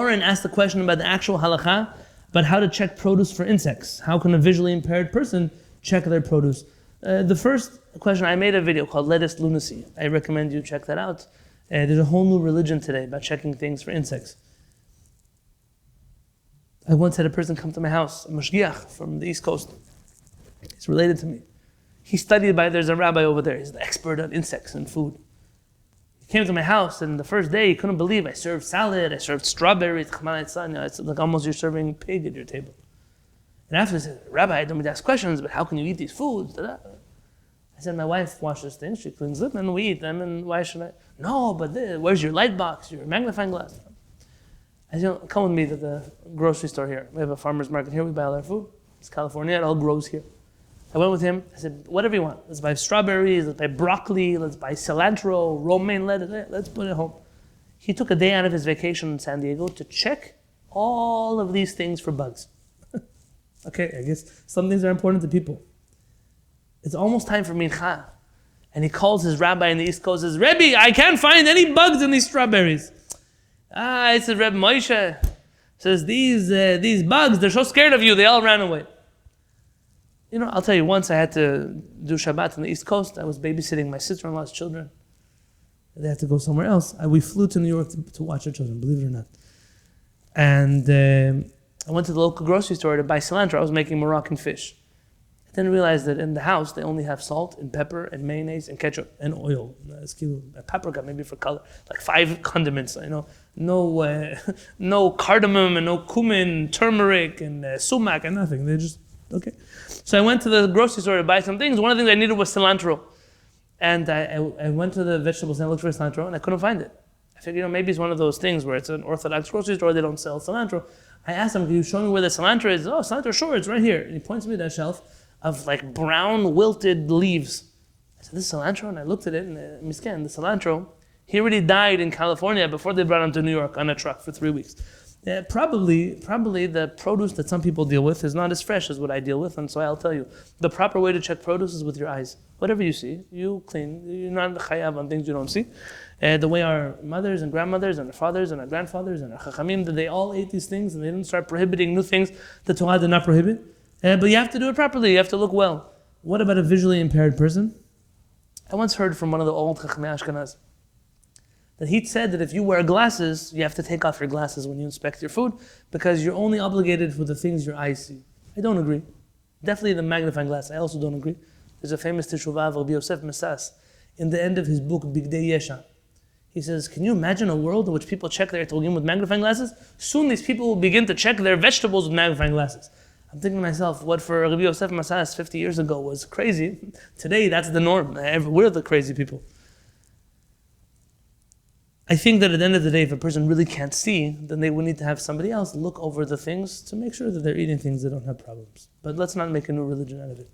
And asked the question about the actual halachah, about how to check produce for insects. How can a visually impaired person check their produce? The first question, I made a video called Lettuce Lunacy. I recommend you check that out. There's a whole new religion today about checking things for insects. I once had a person come to my house, a mashgiach from the East Coast. He's related to me. There's a rabbi over there. He's the expert on insects and food. He came to my house, and the first day he couldn't believe I served salad, I served strawberries, it's like almost you're serving pig at your table. And after he said, Rabbi, I don't need to ask questions, but how can you eat these foods? I said, my wife washes things, she cleans them, and we eat them, and why should I? No, but where's your light box, your magnifying glass? I said, come with me to the grocery store here. We have a farmer's market here, we buy all our food. It's California, it all grows here. I went with him, I said, whatever you want. Let's buy strawberries, let's buy broccoli, let's buy cilantro, romaine lettuce, let's put it home. He took a day out of his vacation in San Diego to check all of these things for bugs. Okay, I guess some things are important to people. It's almost time for mincha. And he calls his rabbi in the East Coast and says, Rebbe, I can't find any bugs in these strawberries. I said, Rebbe Moshe says, these bugs, they're so scared of you, they all ran away. You know, I'll tell you, once I had to do Shabbat on the East Coast. I was babysitting my sister-in-law's children. They had to go somewhere else. We flew to New York to watch our children, believe it or not. And I went to the local grocery store to buy cilantro. I was making Moroccan fish. I then realized that in the house, they only have salt and pepper and mayonnaise and ketchup and oil. Paprika, maybe for color. Like 5 condiments, you know. No cardamom and no cumin, turmeric and sumac and nothing. They just, okay. So I went to the grocery store to buy some things. One of the things I needed was cilantro. And I went to the vegetables and I looked for cilantro and I couldn't find it. I figured, maybe it's one of those things where it's an Orthodox grocery store, they don't sell cilantro. I asked him, can you show me where the cilantro is? Oh, cilantro, sure, it's right here. And he points me to that shelf of like brown wilted leaves. I said, this is cilantro? And I looked at it and misken, the cilantro, he already died in California before they brought him to New York on a truck for 3 weeks. Probably the produce that some people deal with is not as fresh as what I deal with, and so I'll tell you, the proper way to check produce is with your eyes. Whatever you see, you clean. You're not chayav on things you don't see. The way our mothers and grandmothers and our fathers and our grandfathers and our chachamim, they all ate these things and they didn't start prohibiting new things the Torah did not prohibit. But you have to do it properly. You have to look well. What about a visually impaired person? I once heard from one of the old chachamei Ashkenaz that he said that if you wear glasses, you have to take off your glasses when you inspect your food because you're only obligated for the things your eyes see. I don't agree. Definitely the magnifying glass, I also don't agree. There's a famous teshuvah of Rabbi Yosef Mesas in the end of his book, Bigdei Yesha. He says, can you imagine a world in which people check their etogim with magnifying glasses? Soon these people will begin to check their vegetables with magnifying glasses. I'm thinking to myself, what for Rabbi Yosef Mesas 50 years ago was crazy, today that's the norm. We're the crazy people. I think that at the end of the day, if a person really can't see, then they would need to have somebody else look over the things to make sure that they're eating things that don't have problems. But let's not make a new religion out of it.